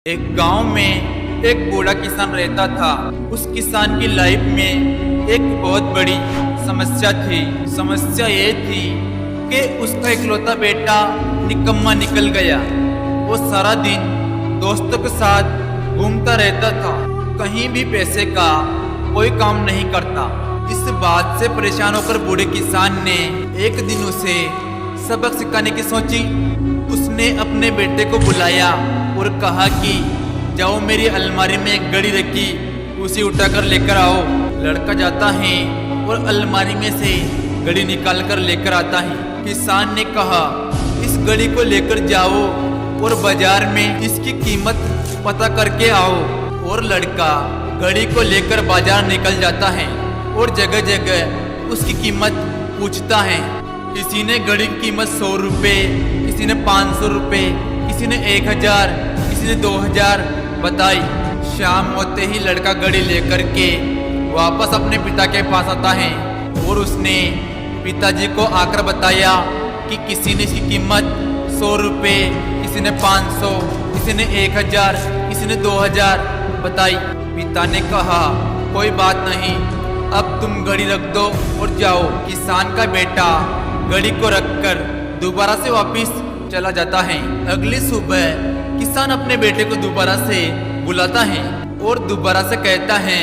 एक गांव में एक बूढ़ा किसान रहता था। उस किसान की लाइफ में एक बहुत बड़ी समस्या थी। समस्या ये थी कि उसका इकलौता बेटा निकम्मा निकल गया। वो सारा दिन दोस्तों के साथ घूमता रहता था, कहीं भी पैसे का कोई काम नहीं करता। इस बात से परेशान होकर बूढ़े किसान ने एक दिन उसे सबक सिखाने की सोची। उसने अपने बेटे को बुलाया और कहा कि जाओ मेरी अलमारी में एक घड़ी रखी, उसे उठाकर लेकर आओ। लड़का जाता है और अलमारी में से घड़ी निकाल कर लेकर आता है। किसान ने कहा इस घड़ी को लेकर जाओ और बाजार में इसकी कीमत पता करके आओ। और लड़का घड़ी को लेकर बाजार निकल जाता है और जगह जगह उसकी कीमत पूछता है। किसी ने घड़ी की कीमत 100 रुपये, किसी ने 500 रुपये, किसी ने 1000, किसी ने 2000 बताई। शाम होते ही लड़का घड़ी लेकर के वापस अपने पिता के पास आता है और उसने पिताजी को आकर बताया कि किसी ने इसकी कीमत 100 रुपये, किसी ने 500, किसी ने 1000, किसी ने 2000 बताई। पिता ने कहा कोई बात नहीं, अब तुम घड़ी रख दो और जाओ। किसान का बेटा घड़ी को रखकर दोबारा से वापस चला जाता है। अगली सुबह किसान अपने बेटे को दोबारा से बुलाता है और दोबारा से कहता है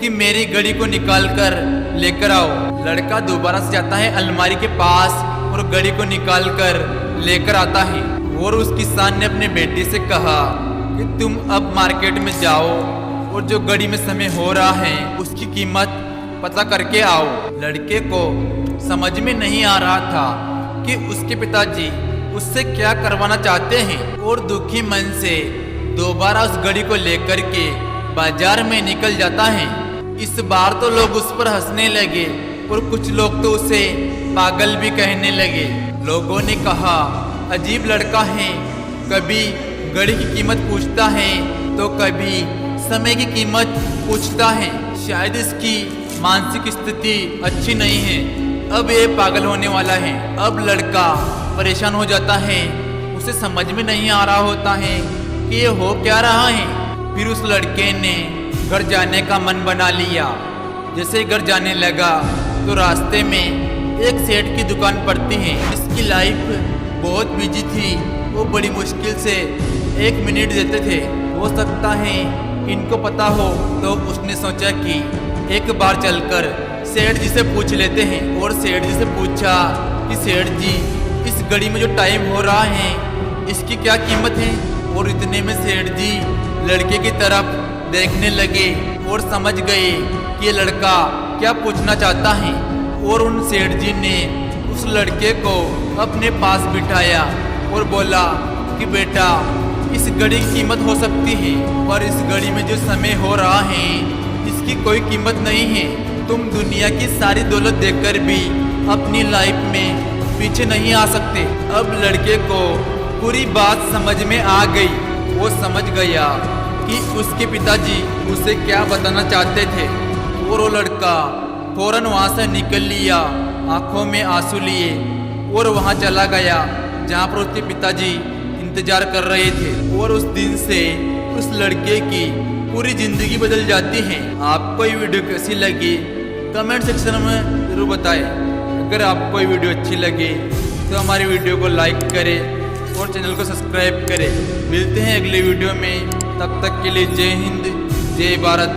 कि मेरी घड़ी को निकाल कर लेकर आओ। लड़का दोबारा से जाता है अलमारी के पास और घड़ी को निकाल कर लेकर आता है। और उस किसान ने अपने बेटे से कहा कि तुम अब मार्केट में जाओ और जो घड़ी में समय हो रहा है उसकी कीमत पता करके आओ। लड़के को समझ में नहीं आ रहा था कि उसके पिताजी उससे क्या करवाना चाहते हैं और दुखी मन से दोबारा उस घड़ी को लेकर के बाजार में निकल जाता है। इस बार तो लोग उस पर हंसने लगे और कुछ लोग तो उसे पागल भी कहने लगे। लोगों ने कहा अजीब लड़का है, कभी घड़ी की कीमत पूछता है तो कभी समय की कीमत पूछता है। शायद इसकी मानसिक स्थिति अच्छी नहीं है, अब ये पागल होने वाला है। अब लड़का परेशान हो जाता है, उसे समझ में नहीं आ रहा होता है कि ये हो क्या रहा है। फिर उस लड़के ने घर जाने का मन बना लिया। जैसे घर जाने लगा तो रास्ते में एक सेठ की दुकान पड़ती है। इसकी लाइफ बहुत बिजी थी, वो बड़ी मुश्किल से 1 मिनट देते थे। हो सकता है इनको पता हो, तो उसने सोचा कि एक बार चलकर सेठ जी से पूछ लेते हैं। और सेठ जी से पूछा कि सेठ जी इस घड़ी में जो टाइम हो रहा है इसकी क्या कीमत है। और इतने में सेठ जी लड़के की तरफ देखने लगे और समझ गए कि ये लड़का क्या पूछना चाहता है। और उन सेठ जी ने उस लड़के को अपने पास बिठाया और बोला कि बेटा इस घड़ी की कीमत हो सकती है, पर इस घड़ी में जो समय हो रहा है इसकी कोई कीमत नहीं है। तुम दुनिया की सारी दौलत देखकर भी अपनी लाइफ में पीछे नहीं आ सकते। अब लड़के को पूरी बात समझ में आ गई। वो समझ गया कि उसके पिताजी उसे क्या बताना चाहते थे। और वो लड़का फौरन वहाँ से निकल लिया, आंखों में आंसू लिए, और वहाँ चला गया जहाँ पर उसके पिताजी इंतजार कर रहे थे। और उस दिन से उस लड़के की पूरी जिंदगी बदल जाती है। आपको ये वीडियो कैसी लगी कमेंट सेक्शन में जरूर बताएं। अगर आपको ये वीडियो अच्छी लगे तो हमारी वीडियो को लाइक करें और चैनल को सब्सक्राइब करें। मिलते हैं अगले वीडियो में, तब तक के लिए जय हिंद, जय भारत।